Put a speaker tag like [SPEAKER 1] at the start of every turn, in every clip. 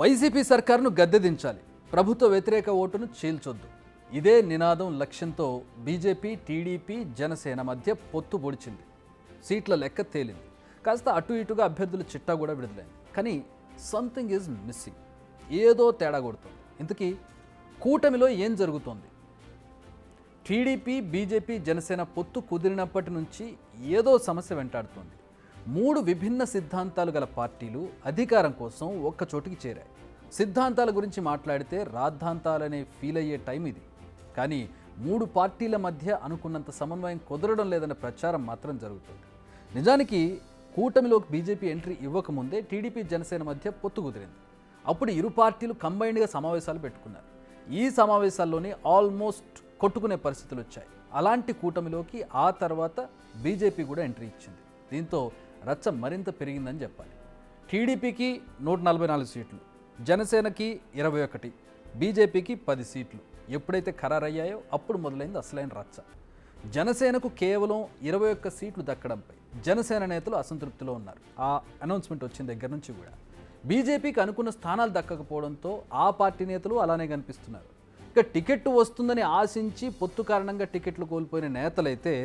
[SPEAKER 1] YCP సర్కారును గద్దెదించాలి, ప్రభుత్వ వ్యతిరేక ఓటును చీల్చొద్దు. ఇదే నినాదం లక్ష్యంతో బీజేపీ, టీడీపీ, జనసేన మధ్య పొత్తు పొడిచింది. సీట్ల లెక్క తేలింది. కాస్త అటు ఇటుగా అభ్యర్థుల చిట్టా కూడా విడుదలైంది. కానీ సంథింగ్ ఈజ్ మిస్సింగ్. ఏదో తేడా కొడుతుంది. ఇంతకీ కూటమిలో ఏం జరుగుతోంది? టీడీపీ, బీజేపీ, జనసేన పొత్తు కుదిరినప్పటి నుంచి ఏదో సమస్య వెంటాడుతోంది. 3 విభిన్న సిద్ధాంతాలు గల పార్టీలు అధికారం కోసం ఒక్క చోటికి చేరాయి. సిద్ధాంతాల గురించి మాట్లాడితే రాద్ధాంతాలనే ఫీల్ అయ్యే టైం ఇది. కానీ 3 పార్టీల మధ్య అనుకున్నంత సమన్వయం కుదరడం లేదన్న ప్రచారం మాత్రం జరుగుతుంది. నిజానికి కూటమిలోకి బీజేపీ ఎంట్రీ ఇవ్వకముందే టీడీపీ, జనసేన మధ్య పొత్తు కుదిరింది. అప్పుడు ఇరు పార్టీలు కంబైన్డ్గా సమావేశాలు పెట్టుకున్నారు. ఈ సమావేశాల్లోనే ఆల్మోస్ట్ కొట్టుకునే పరిస్థితులు వచ్చాయి. అలాంటి కూటమిలోకి ఆ తర్వాత బీజేపీ కూడా ఎంట్రీ ఇచ్చింది. దీంతో రచ్చ మరింత పెరిగిందని చెప్పాలి. టీడీపీకి 144 సీట్లు, జనసేనకి 21, బీజేపీకి 10 సీట్లు ఎప్పుడైతే ఖరారయ్యాయో అప్పుడు మొదలైంది అసలైన రచ్చ. జనసేనకు కేవలం 21 సీట్లు దక్కడంపై జనసేన నేతలు అసంతృప్తిలో ఉన్నారు. ఆ అనౌన్స్మెంట్ వచ్చిన దగ్గర నుంచి కూడా బీజేపీకి అనుకున్న స్థానాలు దక్కకపోవడంతో ఆ పార్టీ నేతలు అలానే కనిపిస్తున్నారు. ఇక టికెట్ వస్తుందని ఆశించి పొత్తు కారణంగా టికెట్లు కోల్పోయిన నేతలైతే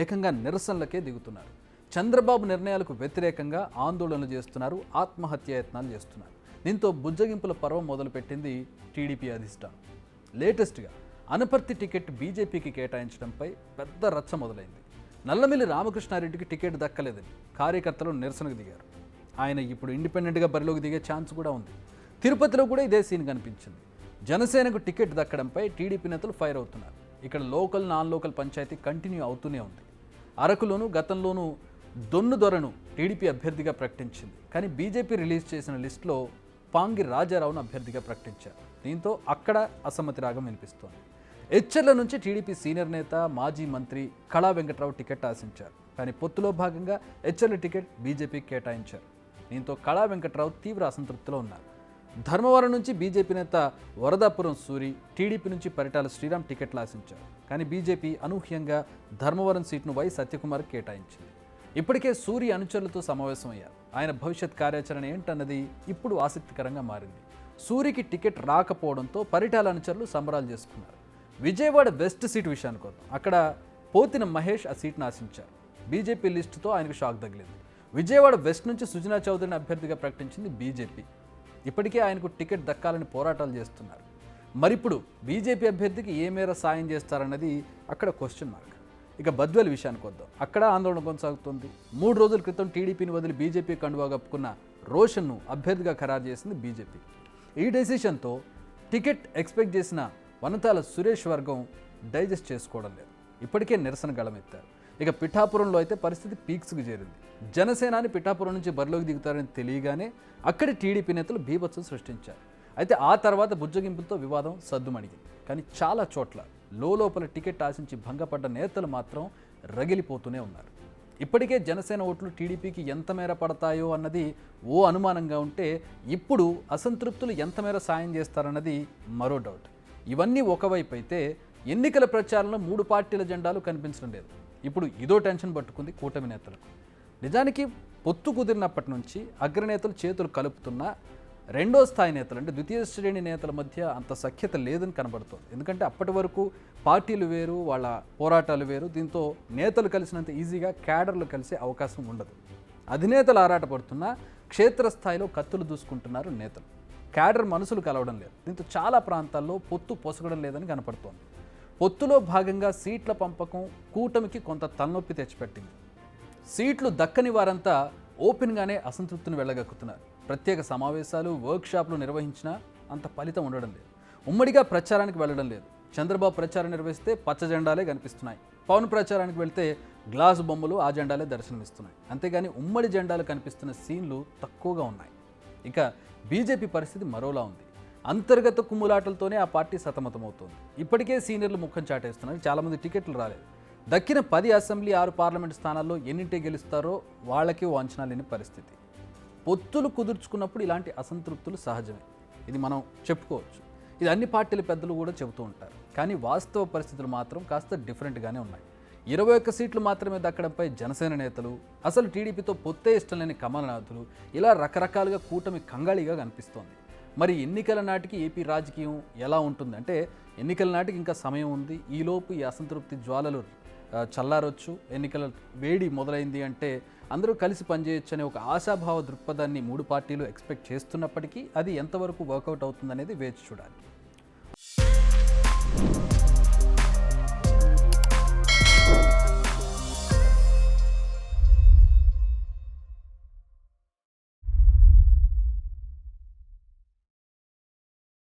[SPEAKER 1] ఏకంగా నిరసనలకే దిగుతున్నారు. చంద్రబాబు నిర్ణయాలకు వ్యతిరేకంగా ఆందోళనలు చేస్తున్నారు, ఆత్మహత్యాయత్నాలు చేస్తున్నారు. దీంతో బుజ్జగింపుల పర్వం మొదలుపెట్టింది టీడీపీ అధిష్టానం. లేటెస్ట్గా అనపర్తి టికెట్ బీజేపీకి కేటాయించడంపై పెద్ద రచ్చ మొదలైంది. నల్లమిల్లి రామకృష్ణారెడ్డికి టికెట్ దక్కలేదని కార్యకర్తలు నిరసనకు దిగారు. ఆయన ఇప్పుడు ఇండిపెండెంట్గా బరిలోకి దిగే ఛాన్స్ కూడా ఉంది. తిరుపతిలో కూడా ఇదే సీన్ కనిపించింది. జనసేనకు టికెట్ దక్కడంపై టీడీపీ నేతలు ఫైర్ అవుతున్నారు. ఇక్కడ లోకల్, నాన్ లోకల్ పంచాయతీ కంటిన్యూ అవుతూనే ఉంది. అరకులోనూ గతంలోనూ దొన్నుదొరను టీడీపీ అభ్యర్థిగా ప్రకటించింది. కానీ బీజేపీ రిలీజ్ చేసిన లిస్టులో పాంగి రాజారావును అభ్యర్థిగా ప్రకటించారు. దీంతో అక్కడ అసమ్మతి రాగం వినిపిస్తోంది. ఎచ్చెర్ల నుంచి టీడీపీ సీనియర్ నేత, మాజీ మంత్రి కళా వెంకట్రావు టికెట్ ఆశించారు. కానీ పొత్తులో భాగంగా ఎచ్చెర్ల టికెట్ బీజేపీకి కేటాయించారు. దీంతో కళా వెంకట్రావు తీవ్ర అసంతృప్తిలో ఉన్నారు. ధర్మవరం నుంచి బీజేపీ నేత వరదాపురం సూరి, టీడీపీ నుంచి పరిటాల శ్రీరామ్ టికెట్లు ఆశించారు. కానీ బీజేపీ అనూహ్యంగా ధర్మవరం సీట్ను వై సత్యకుమార్ కేటాయించింది. ఇప్పటికే సూరి అనుచరులతో సమావేశమయ్యారు. ఆయన భవిష్యత్ కార్యాచరణ ఏంటన్నది ఇప్పుడు ఆసక్తికరంగా మారింది. సూరికి టికెట్ రాకపోవడంతో పరిటాల అనుచరులు సంబరాలు చేసుకున్నారు. విజయవాడ వెస్ట్ సీటు విషయానికి వద్దాం. అక్కడ పోతిన మహేష్ ఆ సీట్ను ఆశించారు. బీజేపీ లిస్టుతో ఆయనకు షాక్ తగిలింది. విజయవాడ వెస్ట్ నుంచి సుజనా చౌదరిని అభ్యర్థిగా ప్రకటించింది బీజేపీ. ఇప్పటికే ఆయనకు టికెట్ దక్కాలని పోరాటాలు చేస్తున్నారు. మరిప్పుడు బీజేపీ అభ్యర్థికి ఏ మేర సాయం చేస్తారన్నది అక్కడ క్వశ్చన్ మార్క్. ఇక బద్వేల్ విషయానికి వద్దాం. అక్కడ ఆందోళన కొనసాగుతుంది. 3 రోజుల క్రితం టీడీపీని వదిలి బీజేపీ కండువా కప్పుకున్న రోషన్ను అభ్యర్థిగా ఖరారు చేసింది బీజేపీ. ఈ డెసిషన్తో టికెట్ ఎక్స్పెక్ట్ చేసిన వనతాల సురేష్ వర్గం డైజెస్ట్ చేసుకోవడం లేదు. ఇప్పటికే నిరసన గళమెత్తారు. ఇక పిఠాపురంలో అయితే పరిస్థితి పీక్స్కు చేరింది. జనసేనాని పిఠాపురం నుంచి బరిలోకి దిగుతారని తెలియగానే అక్కడి టీడీపీ నేతలు బీభత్సం సృష్టించారు. అయితే ఆ తర్వాత బుజ్జగింపులతో వివాదం సద్దుమణిగింది. కానీ చాలా చోట్ల లోపల టికెట్ ఆశించి భంగపడ్డ నేతలు మాత్రం రగిలిపోతూనే ఉన్నారు. ఇప్పటికే జనసేన ఓట్లు టీడీపీకి ఎంత మేర పడతాయో అన్నది ఓ అనుమానంగా ఉంటే, ఇప్పుడు అసంతృప్తులు ఎంత మేర సాయం చేస్తారన్నది మరో డౌట్. ఇవన్నీ ఒకవైపు అయితే ఎన్నికల ప్రచారంలో 3 పార్టీల జెండాలు కనిపించడం లేదు. ఇప్పుడు ఇదో టెన్షన్ పట్టుకుంది కూటమి నేతలకు. నిజానికి పొత్తు కుదిరినప్పటి నుంచి అగ్రనేతలు చేతులు కలుపుతున్నా రెండో స్థాయి నేతలు అంటే ద్వితీయ శ్రేణి నేతల మధ్య అంత సఖ్యత లేదని కనబడుతోంది. ఎందుకంటే అప్పటి వరకు పార్టీలు వేరు, వాళ్ళ పోరాటాలు వేరు. దీంతో నేతలు కలిసినంత ఈజీగా క్యాడర్లు కలిసే అవకాశం ఉండదు. అధినేతలు ఆరాటపడుతున్నా క్షేత్రస్థాయిలో కత్తులు దూసుకుంటున్నారు నేతలు. క్యాడర్ మనసులు కలవడం లేదు. దీంతో చాలా ప్రాంతాల్లో పొత్తు పొసగడం లేదని కనపడుతోంది. పొత్తులో భాగంగా సీట్ల పంపకం కూటమికి కొంత తలనొప్పి తెచ్చిపెట్టింది. సీట్లు దక్కని వారంతా ఓపెన్గానే అసంతృప్తిని వెళ్ళగక్కుతున్నారు. ప్రత్యేక సమావేశాలు, వర్క్షాప్లు నిర్వహించినా అంత ఫలితం ఉండడం లేదు. ఉమ్మడిగా ప్రచారానికి వెళ్ళడం లేదు. చంద్రబాబు ప్రచారం నిర్వహిస్తే పచ్చ జెండాలే కనిపిస్తున్నాయి. పవన్ ప్రచారానికి వెళ్తే గ్లాసు బొమ్మలు, ఆ జెండాలే దర్శనమిస్తున్నాయి. అంతేగాని ఉమ్మడి జెండాలు కనిపిస్తున్న సీన్లు తక్కువగా ఉన్నాయి. ఇక బీజేపీ పరిస్థితి మరోలా ఉంది. అంతర్గత కుమ్ములాటలతోనే ఆ పార్టీ సతమతమవుతోంది. ఇప్పటికే సీనియర్లు ముఖం చాటేస్తున్నారు. చాలామంది టికెట్లు రాలేదు. దక్కిన 10 అసెంబ్లీ, 6 పార్లమెంటు స్థానాల్లో ఎన్నింటి గెలుస్తారో వాళ్ళకి అంచనా లేని పరిస్థితి. పొత్తులు కుదుర్చుకున్నప్పుడు ఇలాంటి అసంతృప్తులు సహజమే. ఇది మనం చెప్పుకోవచ్చు. ఇది అన్ని పార్టీల పెద్దలు కూడా చెబుతూ ఉంటారు. కానీ వాస్తవ పరిస్థితులు మాత్రం కాస్త డిఫరెంట్గానే ఉన్నాయి. 21 సీట్లు మాత్రమే దక్కడంపై జనసేన నేతలు, అసలు టీడీపీతో పొత్తే ఇష్టం లేని కమలనాథులు, ఇలా రకరకాలుగా కూటమి కంగాళిగా కనిపిస్తోంది. మరి ఎన్నికల నాటికి ఏపీ రాజకీయం ఎలా ఉంటుంది అంటే ఎన్నికల నాటికి ఇంకా సమయం ఉంది, ఈలోపు ఈ అసంతృప్తి జ్వాలలు చల్లారొచ్చు, ఎన్నికల వేడి మొదలైంది అంటే అందరూ కలిసి పనిచేయొచ్చు అనే ఒక ఆశాభావ దృక్పథాన్ని మూడు పార్టీలు ఎక్స్పెక్ట్ చేస్తున్నప్పటికీ అది ఎంతవరకు వర్కౌట్ అవుతుందనేది వేచి చూడాలి.